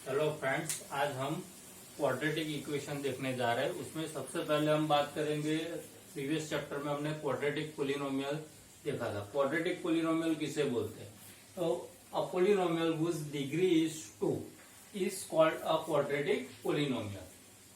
Hello friends, आज हम quadratic equation देखने जा रहे हैं। उसमें सबसे पहले हम बात करेंगे, प्रीवियस चैप्टर में हमने क्वाड्रेटिक पोलिनोमियल देखा था। क्वाड्रेटिक पोलिनोमियल किसे बोलते हैं? तो a polynomial whose degree is 2 is called a quadratic polynomial.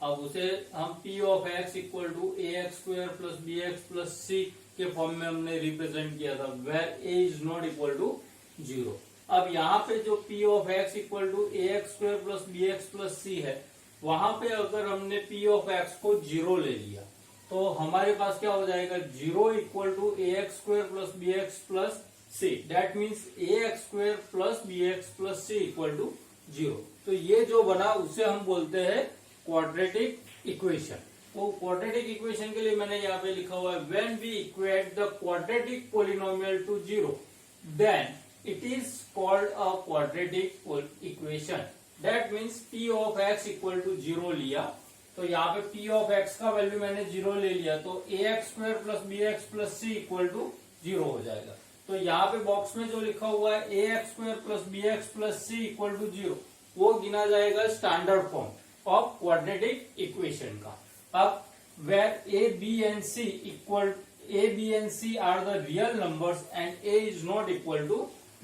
अब उसे हम P of X equal to A x square plus B x plus C के फॉर्म में हमने रिप्रेजेंट किया था, where A is not equal to 0। अब यहाँ पे जो p of x equal to A x square plus B x plus C है, वहां पे अगर हमने p ऑफ x को 0 ले लिया तो हमारे पास क्या हो जाएगा? 0 equal to A x square plus B x plus C. That means A x square plus B x plus C equal to 0। तो ये जो बना उसे हम बोलते हैं क्वाड्रेटिक इक्वेशन। तो क्वाड्रेटिक इक्वेशन के लिए मैंने यहाँ पे लिखा हुआ है, when we equate the quadratic polynomial to 0 then it is called a quadratic equation. That means p of x equal to 0 लिया, तो यहाँ पे p of x का वैल्यू मैंने 0 ले लिया, तो A x square plus B x plus C equal to 0 हो जाएगा। तो यहाँ पे बॉक्स में जो लिखा हुआ है A x square plus B x plus C equal to 0, वो गिना जाएगा standard form of quadratic equation का। अब where A B and C equal a, b and c are the real numbers and a is not equal to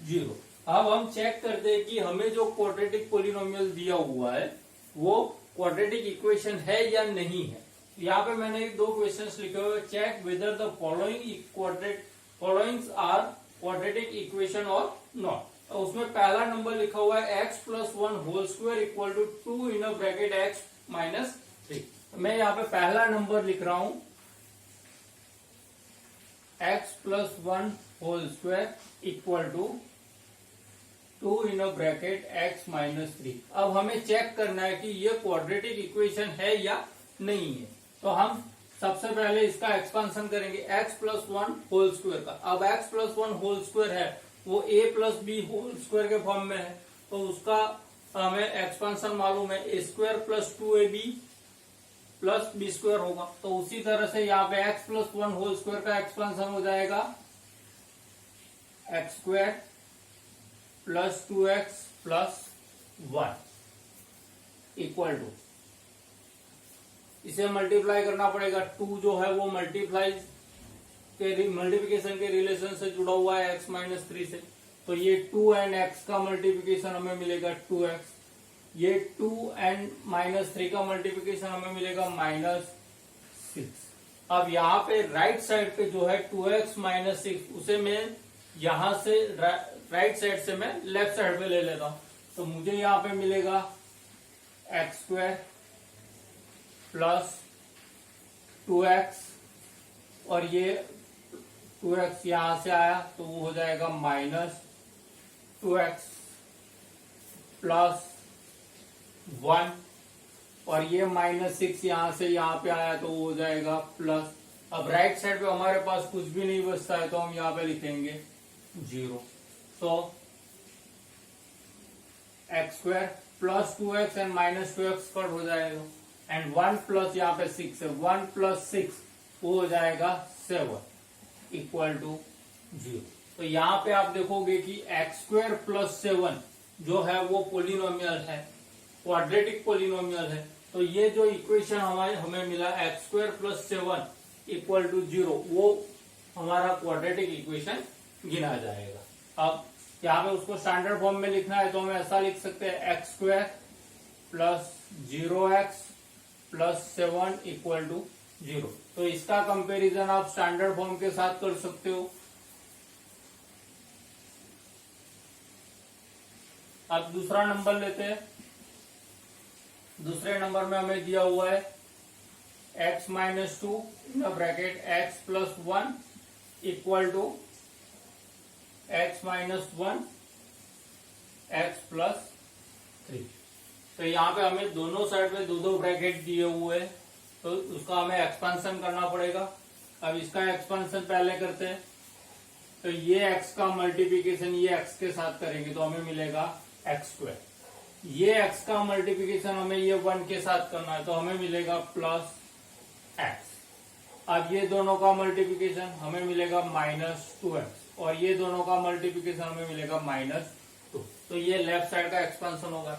0। अब हम check करते हैं कि हमें जो क्वाड्रेटिक पोलिनोमियल दिया हुआ है वो क्वाड्रेटिक इक्वेशन है या नहीं है। यहाँ पे मैंने दो क्वेश्चंस लिखे हुए, check whether the followings are quadratic equation और नॉट। तो उसमें पहला नंबर लिखा हुआ है x plus 1 whole square equal to 2 in a bracket x minus 3। मैं यहाँ पे पहला नंबर लिख रहा हूं, x plus 1 whole square equal to 2 in a bracket x minus 3। अब हमें चेक करना है कि ये क्वाड्रेटिक इक्वेशन है या नहीं है। तो हम सबसे पहले इसका एक्सपांशन करेंगे x प्लस 1 होल स्क्वायर का। अब x प्लस 1 होल स्क्वायर है वो a plus B whole square के फॉर्म में है, तो उसका हमें एक्सपांशन मालूम है, A square plus 2ab plus B square होगा। तो उसी तरह से यहाँ पे x प्लस 1 होल स्क्वायर का एक्सपांशन हो जाएगा x square plus 2x plus 1 equal to, इसे मल्टीप्लाई करना पड़ेगा। 2 जो है वो मल्टीप्लिकेशन के रिलेशन से जुड़ा हुआ है x माइनस 3 से, तो ये 2 एंड x का मल्टीप्लिकेशन हमें मिलेगा 2x। ये 2 एंड माइनस 3 का मल्टीप्लिकेशन हमें मिलेगा माइनस 6। अब यहाँ पे राइट साइड पे जो है 2x माइनस 6, उसे मैं यहां से राइट साइड से मैं लेफ्ट साइड पे ले लेता हूं, तो मुझे यहाँ पे मिलेगा एक्स स्क्वायर प्लस 2x, और ये 2x यहां से आया तो वो हो जाएगा माइनस 2x प्लस 1, और ये माइनस 6 यहां से यहां पे आया तो वो हो जाएगा प्लस। अब राइट साइड पे हमारे पास कुछ भी नहीं बचता है, तो हम यहाँ पे लिखेंगे 0। तो x square plus 2x and minus 2x cut हो जाएगा, एंड 1 प्लस यहाँ पे 6 है, 1 प्लस 6 वो हो जाएगा 7 इक्वल टू 0। तो यहाँ पे आप देखोगे कि एक्स स्क्वायर प्लस 7 जो है वो पोलिनोमियल है, क्वाड्रेटिक पोलिनोमियल है। तो ये जो इक्वेशन हमें मिला x square plus 7 equal to 0, वो हमारा क्वाड्रेटिक इक्वेशन गिना जाएगा। अब यहाँ पे उसको स्टैंडर्ड फॉर्म में लिखना है, तो हम ऐसा लिख सकते हैं x square plus 0x plus 7 equal to 0। तो इसका कंपैरिजन आप स्टैंडर्ड फॉर्म के साथ कर सकते हो। अब दूसरा नंबर लेते हैं। दूसरे नंबर में हमें दिया हुआ है x minus 2 in bracket x plus 1 equal to x minus 1 x plus 3। तो यहाँ पे हमें दोनों साइड पे दो ब्रैकेट दिए हुए हैं, तो उसका हमें एक्सपांशन करना पड़ेगा। अब इसका एक्सपांशन पहले करते हैं, तो ये x का मल्टीप्लिकेशन ये x के साथ करेंगे तो हमें मिलेगा x स्क्वायर। ये x का मल्टीप्लिकेशन हमें ये 1 के साथ करना है, तो हमें मिलेगा प्लस x। अब ये दोनों का मल्टीप्लिकेशन हमें मिलेगा माइनस 2x, और ये दोनों का मल्टीप्लिकेशन हमें मिलेगा -2। तो ये लेफ्ट साइड का एक्सपेंशन होगा।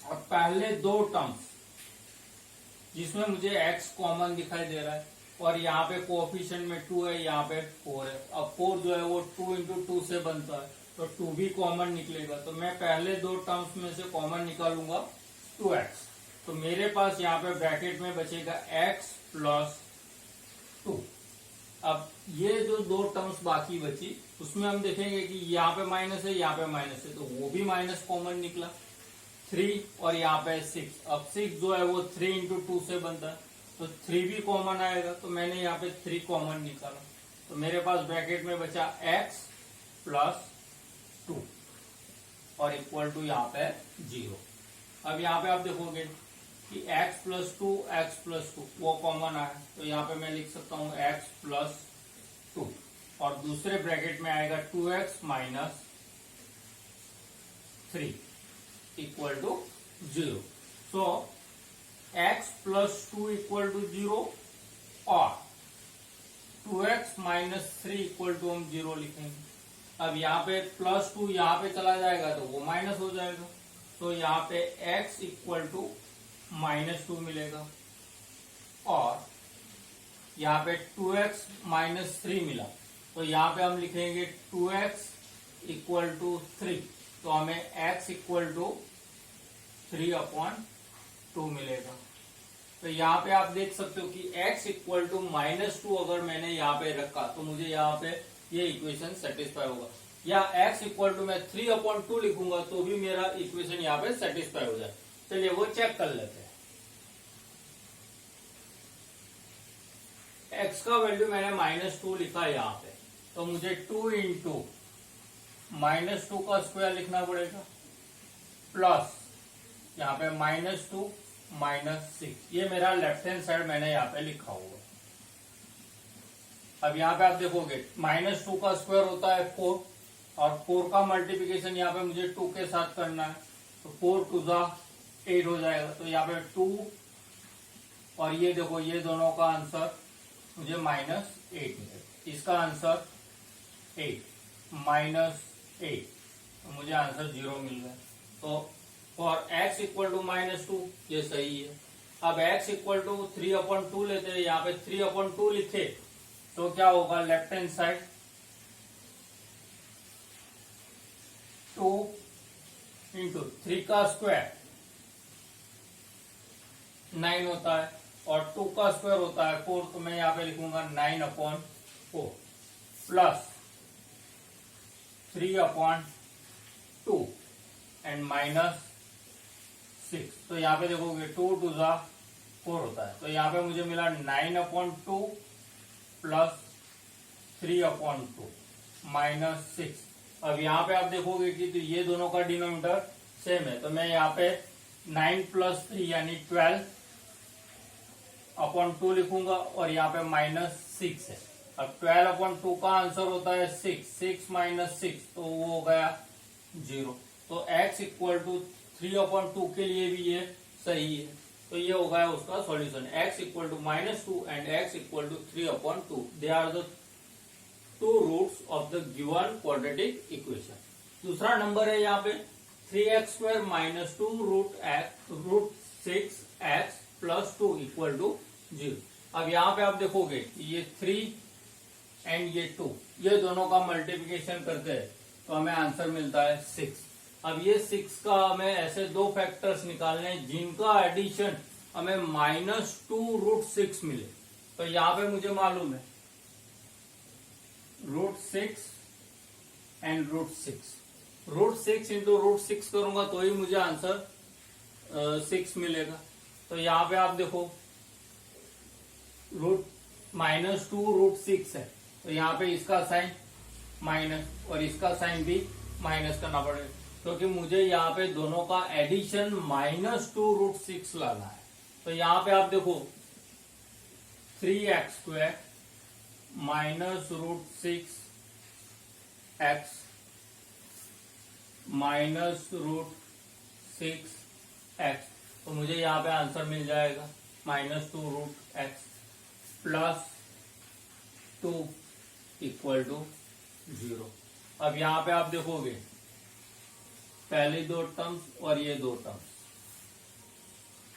अब पहले दो टर्म्स जिसमें मुझे x कॉमन दिखाई दे रहा है और यहाँ पे कोएफिशिएंट में 2 है, यहाँ पे 4 है। अब 4 जो है वो 2 इंटू 2 से बनता है, तो 2 भी कॉमन निकलेगा। तो मैं पहले दो टर्म्स में से कॉमन निकालूंगा 2x। तो मेरे पास यहाँ पे ब्रैकेट में बचेगा x प्लस 2। अब ये जो दो टर्म्स बाकी बची उसमें हम देखेंगे कि यहाँ पे माइनस है, यहाँ पे माइनस है, तो वो भी माइनस कॉमन निकला। 3 और यहाँ पे 6। अब 6 जो है वो 3 इंटू 2 से बनता है, तो 3 भी कॉमन आएगा। तो मैंने यहाँ पे 3 कॉमन निकाला, तो मेरे पास ब्रैकेट में बचा x प्लस 2 और इक्वल टू यहाँ पे 0। अब यहाँ पे आप देखोगे कि x प्लस 2 वो कॉमन आया, तो यहाँ पे मैं लिख सकता हूँ x प्लस 2 और दूसरे ब्रैकेट में आएगा 2x minus 3 equal to 0। So x plus 2 equal to 0 और 2x माइनस 3 इक्वल टू हम 0 लिखेंगे। अब यहाँ पे प्लस 2 यहाँ पे चला जाएगा तो वो माइनस हो जाएगा, तो यहाँ पे x इक्वल टू माइनस 2 मिलेगा और यहाँ पे 2x माइनस 3 मिला, तो यहाँ पे हम लिखेंगे 2x इक्वल टू 3। तो हमें x इक्वल टू 3/2 मिलेगा। तो यहाँ पे आप देख सकते हो कि x इक्वल टू माइनस 2 अगर मैंने यहाँ पे रखा तो मुझे यहाँ पे ये इक्वेशन सेटिस्फाई होगा, या x इक्वल टू मैं 3/2 लिखूंगा तो भी मेरा इक्वेशन यहाँ पे सेटिस्फाई हो जाए। चलिए वो चेक कर लेते हैं। x का वैल्यू मैंने -2 लिखा है यहाँ पे, तो मुझे 2 इंटू -2 का स्क्वायर लिखना पड़ेगा प्लस यहाँ पे -2 माइनस 6। ये मेरा लेफ्ट हैंड साइड मैंने यहाँ पे लिखा हुआ। अब यहाँ पे आप देखोगे -2 का स्क्वायर होता है 4 और 4 का मल्टीप्लिकेशन यहाँ पे मुझे 2 के साथ करना है, तो 4 2 जा 8 हो जाएगा। तो यहाँ पे 2 और ये देखो ये दोनों का आंसर मुझे -8 मिलेगा। इसका आंसर 8 -8, तो मुझे आंसर 0 मिल रहा है। तो फॉर x इक्वल टू -2 ये सही है। अब x इक्वल टू 3/2 लेते हैं, यहाँ पे 3/2 लिखे तो क्या होगा, लेफ्ट हैंड साइड 2 इंटू 3 का स्क्वायर 9 होता है और 2 का स्क्वायर होता है 4, तो मैं यहाँ पे लिखूंगा 9/4 प्लस 3/2 एंड माइनस 6। तो यहाँ पे देखोगे 2 2 जा 4 होता है, तो यहाँ पे मुझे मिला 9/2 प्लस 3/2 माइनस 6। अब यहाँ पे आप देखोगे कि तो ये दोनों का डिनोमिनेटर सेम है, तो मैं यहाँ पे 9 प्लस 3 यानी 12/2 लिखूंगा और यहाँ पे -6 है। अब 12/2 का आंसर होता है 6 माइनस 6, तो वो हो गया 0। तो x इक्वल टू 3/2 के लिए भी ये सही है, तो ये हो गया उसका solution. x equal to -2 and x equal to 3/2, they are the two roots of the given quadratic equation. दूसरा नंबर है यहाँ पे 3x² minus 2 root 6x plus 2 equal to 0। अब यहाँ पे आप देखोगे ये 3 एंड ये 2, ये दोनों का मल्टीप्लिकेशन करते हैं तो हमें आंसर मिलता है 6। अब ये 6 का हमें ऐसे दो फैक्टर्स निकालने हैं जिनका एडिशन हमें -2 रूट 6 मिले। तो यहाँ पे मुझे मालूम है root 6 and root 6, root 6 into root 6 करूंगा तो ही मुझे आंसर 6 मिलेगा। तो यहाँ पे आप देखो -2 रूट 6 है, तो यहाँ पे इसका साइन माइनस और इसका साइन भी माइनस करना पड़ेगा, क्योंकि मुझे यहाँ पे दोनों का एडिशन -2 रूट 6 लाना है। तो यहाँ पे आप देखो 3x² minus root 6x minus root 6x, तो मुझे यहाँ पे आंसर मिल जाएगा -2 root x plus 2 equal to 0। अब यहाँ पे आप देखोगे पहले दो टर्म्स और ये दो टर्म्स,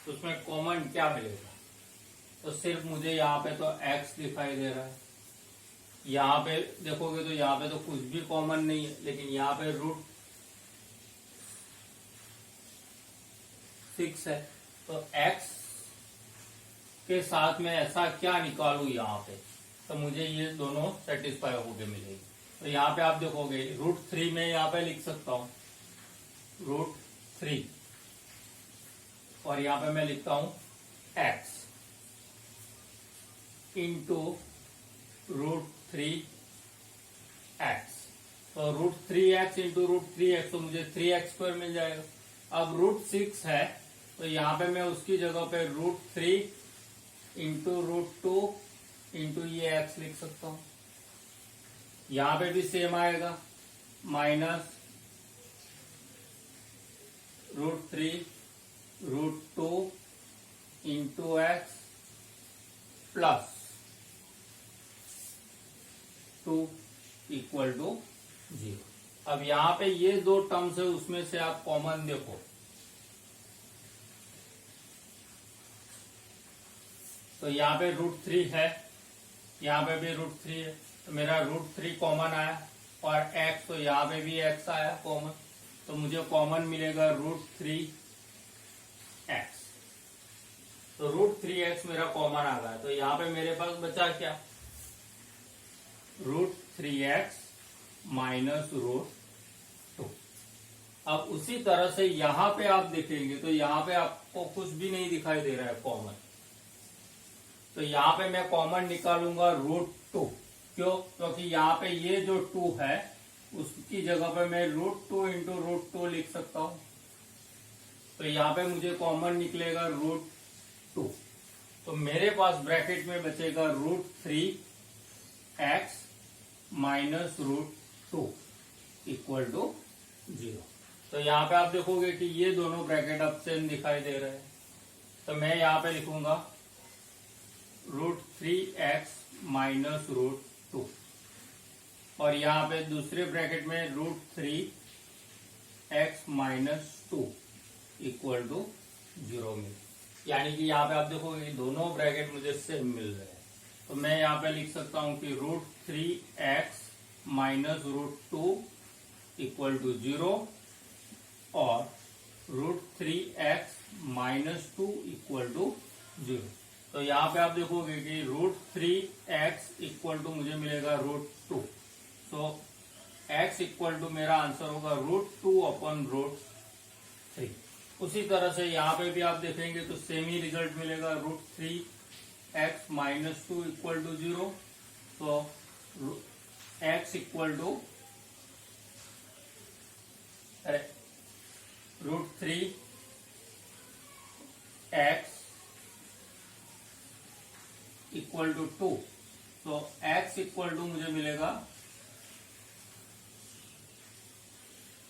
तो उसमें कॉमन क्या मिलेगा? तो सिर्फ मुझे यहाँ पे तो x दिखाई दे रहा है, यहाँ पे देखोगे तो यहाँ पे तो कुछ भी कॉमन नहीं है, लेकिन यहाँ पे √6 है। तो x के साथ में ऐसा क्या निकालू यहाँ पे, तो मुझे ये दोनों सेटिस्फाई होके मिलेगी। तो यहाँ पे आप देखोगे √3 में यहाँ पे लिख सकता हूं √3, और यहाँ पे मैं लिखता हूं x इंटू √3x। तो √3x इंटू √3x, तो मुझे 3x² मिल जाएगा। अब √6 है, तो यहाँ पे मैं उसकी जगह पे √3 इंटू √2 इंटू ये x लिख सकता हूं। यहाँ पे भी सेम आएगा, minus √3 √2 into x plus 2 equal to 0। अब यहाँ पे ये दो टर्म्स है, उसमें से आप कॉमन देखो, तो यहाँ पे √3 है, यहाँ पे भी √3 है, तो मेरा √3 कॉमन आया, और x, तो यहाँ पे भी x आया कॉमन, तो मुझे कॉमन मिलेगा √3x। तो √3x मेरा कॉमन आ गया, तो यहाँ पे मेरे पास बचा क्या? √3x minus √2। अब उसी तरह से यहाँ पे आप देखेंगे तो यहाँ पे आपको कुछ भी नहीं दिखाई दे रहा है कॉमन, तो यहाँ पे मैं कॉमन निकालूंगा √2। क्यों? क्योंकि यहाँ पे ये जो 2 है उसकी जगह पे मैं √2 इंटू √2 लिख सकता हूं, तो यहाँ पे मुझे कॉमन निकलेगा √2। तो मेरे पास ब्रैकेट में बचेगा √3x माइनस √2 इक्वल टू 0। तो यहाँ पे आप देखोगे कि ये दोनों ब्रैकेट अब सेम दिखाई दे रहे हैं, तो मैं यहाँ पे लिखूंगा √3x माइनस √2, और यहाँ पे दूसरे ब्रैकेट में √3x माइनस 2 इक्वल टू 0 मिल, यानी कि यहाँ पे आप देखोगे दोनों ब्रैकेट मुझे सेम मिल रहे हैं। तो मैं यहाँ पे लिख सकता हूँ कि √3x माइनस √2 इक्वल टू 0 और √3x माइनस 2 इक्वल टू 0। तो यहाँ पे आप देखोगे कि √3x इक्वल टू मुझे मिलेगा √2, तो x इक्वल टू मेरा आंसर होगा √2 अपॉन √3। उसी तरह से यहाँ पे भी आप देखेंगे तो सेम ही रिजल्ट मिलेगा, √3x माइनस 2 इक्वल टू 0, तो x equal to √3x equal to 2, तो x इक्वल टू मुझे मिलेगा,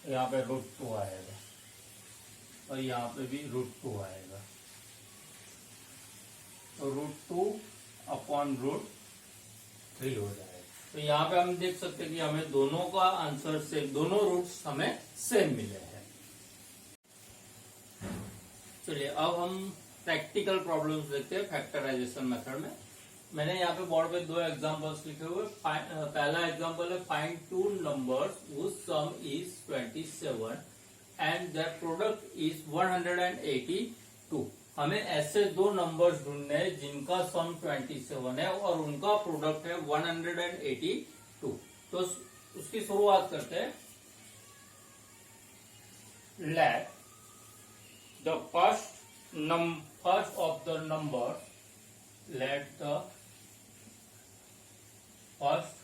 यहाँ पे √2 आएगा और यहाँ पे भी √2 आएगा, तो √2 अपॉन √3 हो जाएगा। तो यहाँ पे हम देख सकते हैं कि हमें दोनों का आंसर से दोनों रूट्स हमें सेम मिले हैं। चलिए अब हम प्रैक्टिकल प्रॉब्लम्स देखते हैं फैक्टराइजेशन मेथड में। मैंने यहाँ पे बोर्ड पे दो एग्जांपल्स लिखे हुए। पहला एग्जांपल है find two numbers whose sum is 27 and their product is 182। हमें ऐसे दो नंबर्स ढूंढने हैं जिनका सम 27 है और उनका प्रोडक्ट है 182। तो उसकी शुरुआत करते हैं। Let the first of the number, let the first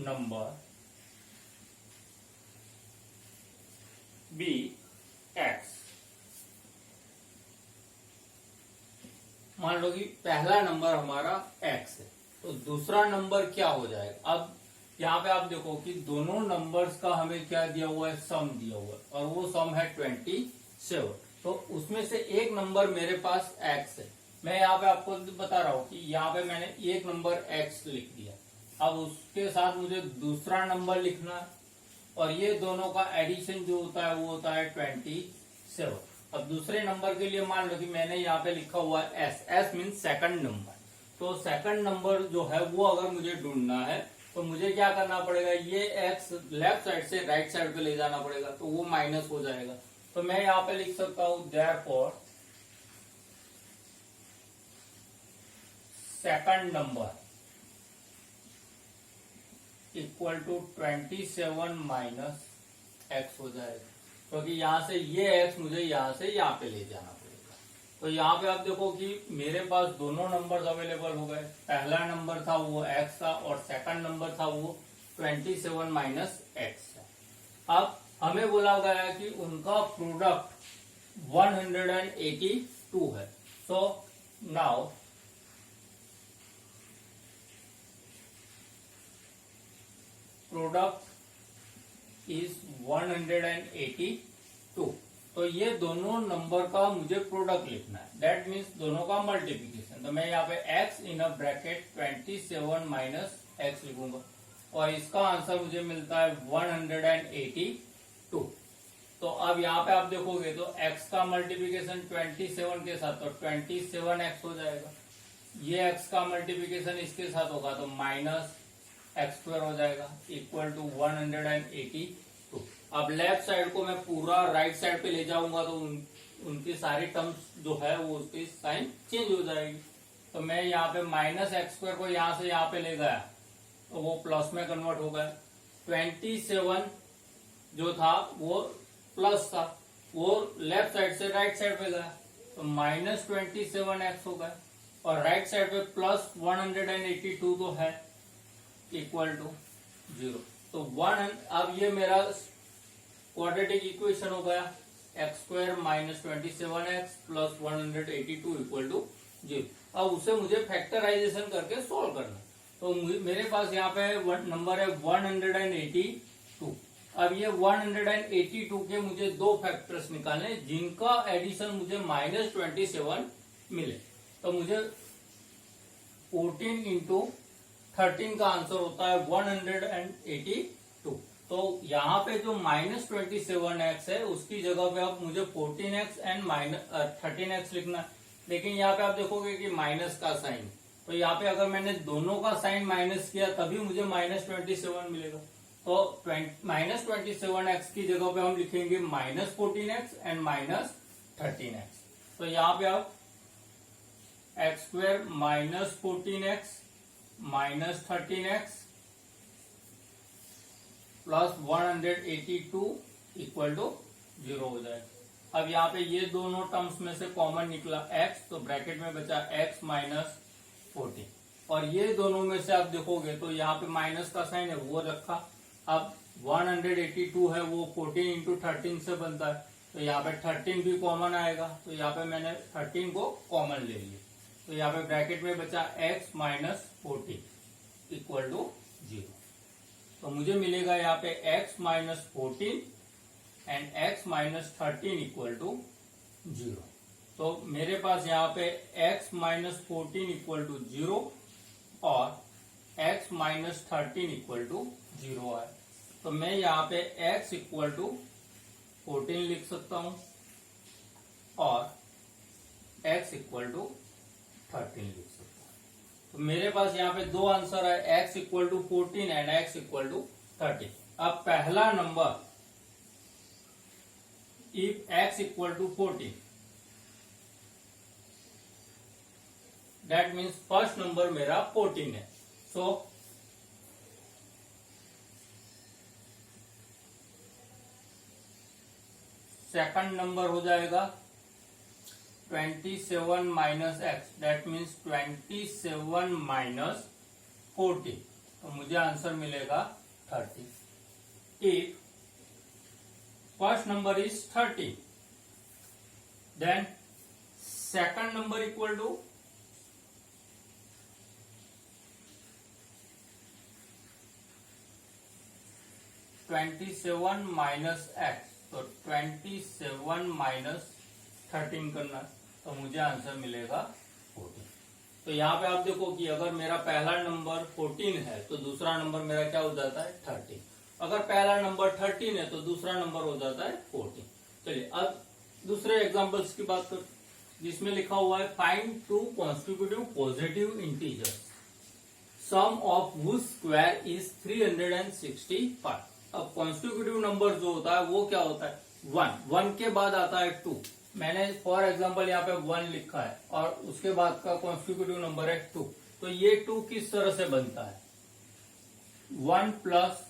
number be x। मान लो कि पहला नंबर हमारा x है, तो दूसरा नंबर क्या हो जाएगा। अब यहाँ पे आप देखो कि दोनों नंबर्स का हमें क्या दिया हुआ है, सम दिया हुआ है, और वो सम है 27। तो उसमें से एक नंबर मेरे पास x है। मैं यहाँ पे आपको बता रहा हूँ कि यहाँ पे मैंने एक नंबर x लिख दिया। अब उसके साथ मुझे दूसरा नंबर लिखना, और ये दोनों का एडिशन जो होता है वो होता है 27। अब दूसरे नंबर के लिए मान लो कि मैंने यहाँ पे लिखा हुआ है S, S mean second number. तो सेकंड नंबर जो है वो अगर मुझे ढूंढना है तो मुझे क्या करना पड़ेगा, ये एक्स लेफ्ट साइड से राइट साइड पे ले जाना पड़ेगा, तो वो माइनस हो जाएगा। तो मैं यहाँ पे लिख सकता हूं therefore second number equal to 27 minus x हो जाएगा, क्योंकि यहाँ से ये एक्स मुझे यहाँ से यहाँ पे ले जाना पड़ेगा। तो यहाँ पे आप देखो कि मेरे पास दोनों नंबर्स अवेलेबल हो गए। पहला नंबर था वो एक्स था और सेकंड नंबर था वो 27 माइनस एक्स है। अब हमें बोला गया है कि उनका प्रोडक्ट 182 है। So now product is 182। तो ये दोनों नंबर का मुझे प्रोडक्ट लिखना है, दैट मीन्स दोनों का मल्टीप्लीकेशन। तो मैं यहाँ पे x in a bracket 27 minus x लिखूंगा और इसका आंसर मुझे मिलता है 182। तो अब यहाँ पे आप देखोगे तो x का मल्टीप्लीकेशन 27 के साथ तो 27x हो जाएगा, ये x का मल्टीप्लीकेशन इसके साथ होगा तो माइनस एक्स स्क्वायर हो जाएगा इक्वल टू 182। अब लेफ्ट साइड को मैं पूरा राइट साइड पे ले जाऊंगा तो उनकी सारी टर्म्स जो है वो उसकी साइन चेंज हो जाएगी। तो मैं यहाँ पे माइनस एक्स स्क्वायर को यहाँ से यहाँ पे ले गया तो वो प्लस में कन्वर्ट हो गया। 27 जो था वो प्लस था, वो लेफ्ट साइड से राइट साइड पे गया तो माइनस 27x हो गया और राइट साइड पे प्लस 182 तो है इक्वल टू 0। तो 1, अब ये मेरा क्वाड्रेटिक इक्वेशन हो गया x square minus 27x plus 182 equal to 0। अब उसे मुझे फैक्टराइजेशन करके सॉल्व करना। तो मेरे पास यहाँ पे नंबर है 182। अब ये 182 के मुझे दो फैक्टर्स निकालने जिनका एडिशन मुझे माइनस 27 मिले। तो मुझे 14 इंटू 13 का आंसर होता है 182। तो यहाँ पे जो माइनस 27x है उसकी जगह पे अब मुझे 14x एंड माइनस 13x लिखना है। लेकिन यहाँ पे आप देखोगे कि माइनस का साइन, तो यहाँ पे अगर मैंने दोनों का साइन माइनस किया तभी मुझे माइनस 27 मिलेगा। तो माइनस 27x की जगह पे हम लिखेंगे minus 14x and minus 13x। तो यहाँ पे आप x square minus 14x minus 13x plus 182 equal to 0 हो जाएगा। अब यहाँ पे ये दोनों टर्म्स में से कॉमन निकला x, तो ब्रैकेट में बचा x माइनस 14 और ये दोनों में से आप देखोगे तो यहाँ पे माइनस का साइन है वो रखा। अब 182 है वो 14 इंटू 13 से बनता है, तो यहाँ पे 13 भी कॉमन आएगा, तो यहाँ पे मैंने 13 को कॉमन ले लिया। तो यहाँ पे ब्रैकेट में बचा x माइनस 14 इक्वल टू 0। तो मुझे मिलेगा यहाँ पे x minus 14 and x minus 13 equal to 0। तो मेरे पास यहाँ पे x माइनस 14 इक्वल टू 0 और x माइनस 13 इक्वल टू 0 है। तो मैं यहाँ पे x इक्वल टू 14 लिख सकता हूं और x इक्वल टू 13 लिख सकता हूं। तो मेरे पास यहाँ पे दो आंसर है, x equal to 14 and x equal to 13। अब पहला number if x equal to 14 that means first number मेरा 14 है। सो सेकंड नंबर हो जाएगा 27 minus x, that means 27 minus 14, तो मुझे आंसर मिलेगा 30। If first number is 30 then second number equal to 27 minus x, तो 27 माइनस 13 करना, तो मुझे आंसर मिलेगा 14। तो यहाँ पे आप देखो कि अगर मेरा पहला नंबर 14 है तो दूसरा नंबर मेरा क्या हो जाता है 13। अगर पहला नंबर 13 है तो दूसरा नंबर हो जाता है 14। चलिए अब दूसरे एग्जांपल्स की बात कर, जिसमें लिखा हुआ है find two constitutive positive integers sum of whose square is 365। अब कॉन्स्टिट्यूटिव नंबर जो होता है वो क्या होता है, 1 के बाद आता है 2। मैंने फॉर एग्जांपल यहाँ पे 1 लिखा है और उसके बाद का कॉन्स्टिट्यूटिव नंबर है 2। तो ये 2 किस तरह से बनता है, 1 प्लस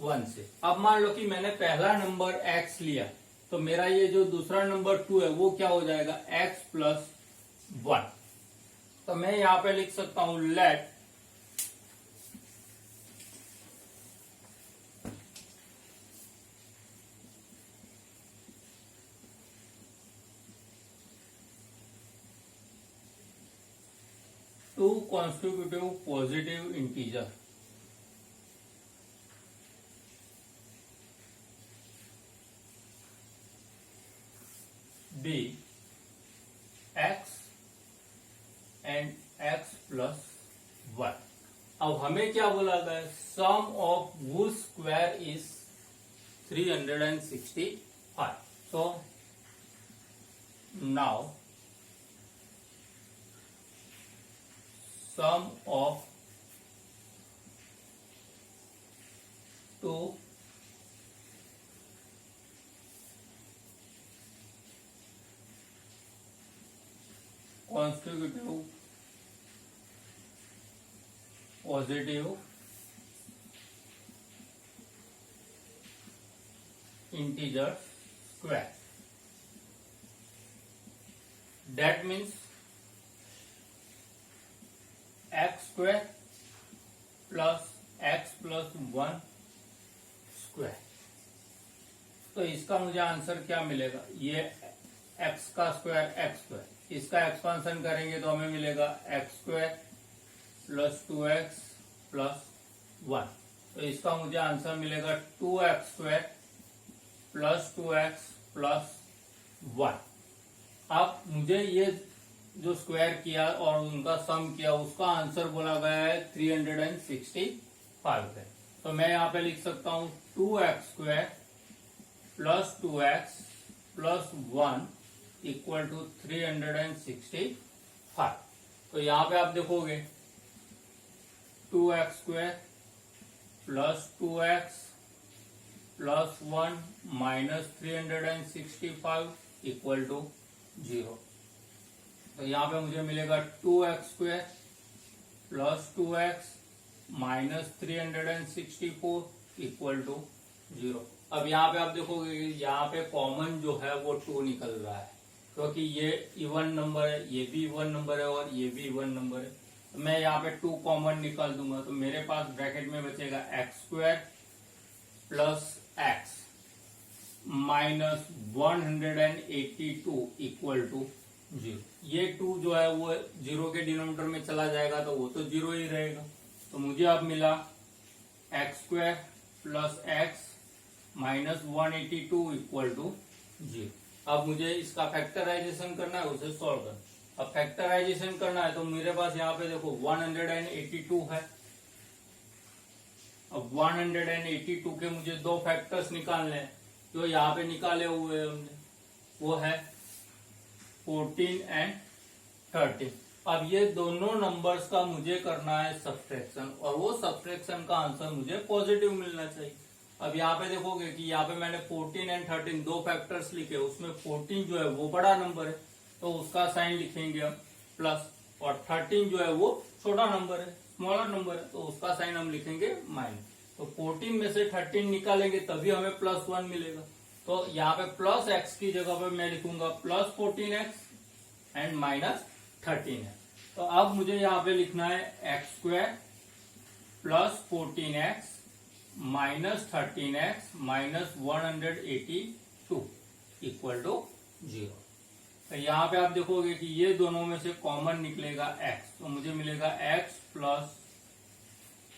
1 से। अब मान लो कि मैंने पहला नंबर x लिया, तो मेरा ये जो दूसरा नंबर 2 है वो क्या हो जाएगा, x प्लस 1। तो मैं यहाँ पे लिख सकता हूं let two constitutive positive integer be x and x plus 1। अब हमें क्या बोला गया, sum of whose square is 365। So now sum of two consecutive positive integer square. That means x square plus x plus 1 square. तो इसका मुझे answer क्या मिलेगा, ये x का स्क्वायर x स्क्वायर, इसका एक्सपांशन करेंगे तो हमें मिलेगा x square plus 2x plus 1। तो इसका मुझे आंसर मिलेगा 2x square plus 2x plus 1। अब मुझे ये जो स्क्वायर किया और उनका सम किया उसका आंसर बोला गया है 365 है। तो मैं यहाँ पे लिख सकता हूँ 2x square plus 2x plus 1 equal to 365। तो यहाँ पे आप देखोगे 2x square plus 2x plus 1 minus 365 equal to 0। तो यहाँ पे मुझे मिलेगा 2x square plus 2x minus 364 equal to 0। अब यहाँ पे आप देखोगे यहाँ पे कॉमन जो है वो 2 निकल रहा है, क्योंकि ये इवन नंबर है, ये भी इवन नंबर है और ये भी इवन नंबर है। तो मैं यहाँ पे 2 कॉमन निकाल दूंगा, तो मेरे पास ब्रैकेट में बचेगा x square plus x minus 182 equal to 0। ये 2 जो है वो 0 के डिनोमिनेटर में चला जाएगा तो वो तो 0 ही रहेगा। तो मुझे अब मिला x square plus x minus 182 equal to 0। अब मुझे इसका फैक्टराइजेशन करना है, उसे सॉल्व करना। अब फैक्टराइजेशन करना है तो मेरे पास यहाँ पे देखो 182 है। अब 182 के मुझे 2 फैक्टर्स निकालने हैं, जो यहाँ पे निकाले हुए हैं हमने, वो है 14 एंड 13। अब ये दोनों नंबर्स का मुझे करना है सब्ट्रैक्शन, और वो सब्ट्रैक्शन का आंसर मुझे पॉजिटिव मिलना चाहिए। अब यहाँ पे देखोगे कि यहाँ पे मैंने 14 एंड 13 2 फैक्टर्स लिखे, उसमें 14 जो है वो बड़ा नंबर है तो उसका साइन लिखेंगे हम प्लस, और 13 जो है वो छोटा नंबर है, स्मॉलर नंबर है, तो उसका साइन हम लिखेंगे माइनस। तो 14 में से 13 निकालेंगे तभी हमें प्लस 1 मिलेगा। तो यहाँ पे प्लस x की जगह पे मैं लिखूंगा plus 14x and minus 13x। तो अब मुझे यहाँ पे लिखना है x square plus 14x minus 13x minus 182 equal to 0। तो यहाँ पे आप देखोगे कि ये दोनों में से कॉमन निकलेगा x, तो मुझे मिलेगा x प्लस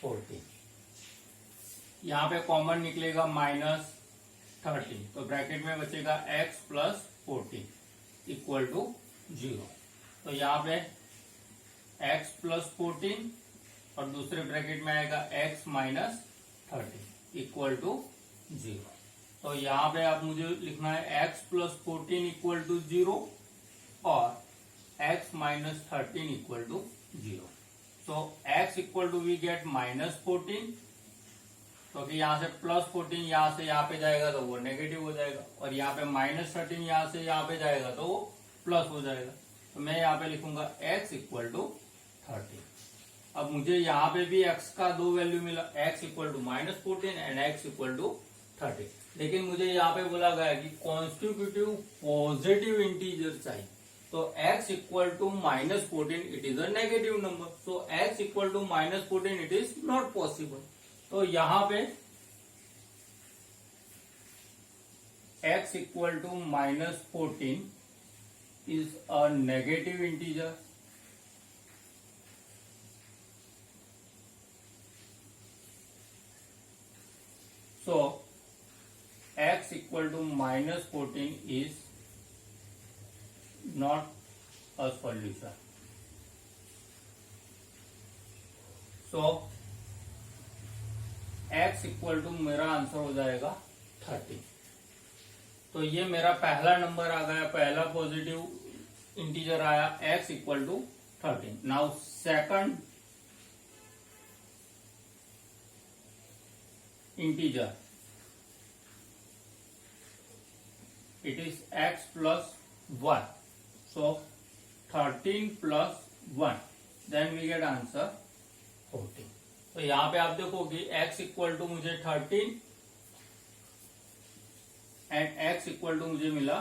14। यहाँ पे कॉमन निकलेगा माइनस 13, तो ब्रैकेट में बचेगा x प्लस 14 इक्वल टू 0। तो यहाँ पे x प्लस 14 और दूसरे ब्रैकेट में आएगा x माइनस 13 इक्वल टू 0। तो यहाँ पे आप मुझे लिखना है x प्लस 14 इक्वल टू 0 और x माइनस 13 इक्वल टू 0। तो x equal to we get minus 14, तो कि यहाँ से प्लस 14 यहाँ से यहाँ पे जाएगा तो वो नेगेटिव हो जाएगा, और यहाँ पे माइनस 13 यहाँ से यहाँ पे जाएगा तो वो प्लस हो जाएगा। तो मैं यहाँ पे लिखूंगा x इक्वल टू 13। अब मुझे यहाँ पे भी x का दो वैल्यू मिला, x equal to minus 14 and x equal to 13। लेकिन मुझे यहाँ पे बोला गया कि कॉन्स्टिट्यूटिव पॉजिटिव इंटीजर चाहिए, तो x equal to minus 14 it is a negative number, so x equal to minus 14 it is not possible. तो यहां पे x equal to minus 14 is a negative integer, so x equal to minus 14 is not a solution. So x equal to मेरा answer हो जाएगा 30। तो ये मेरा पहला नंबर आ गया, पहला पॉजिटिव इंटीजर आया x equal to 13। Now second integer it is x plus 1, so 13 plus 1, then we get answer 14। तो यहां पे आप देखो कि x इक्वल टू मुझे 13 एंड x इक्वल टू मुझे मिला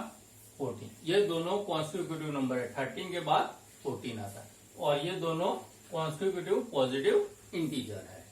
14। ये दोनों कॉन्स्टिट्यूटिव नंबर है, 13 के बाद 14 आता है, और ये दोनों कॉन्स्टिट्यूटिव पॉजिटिव इंटीजर है।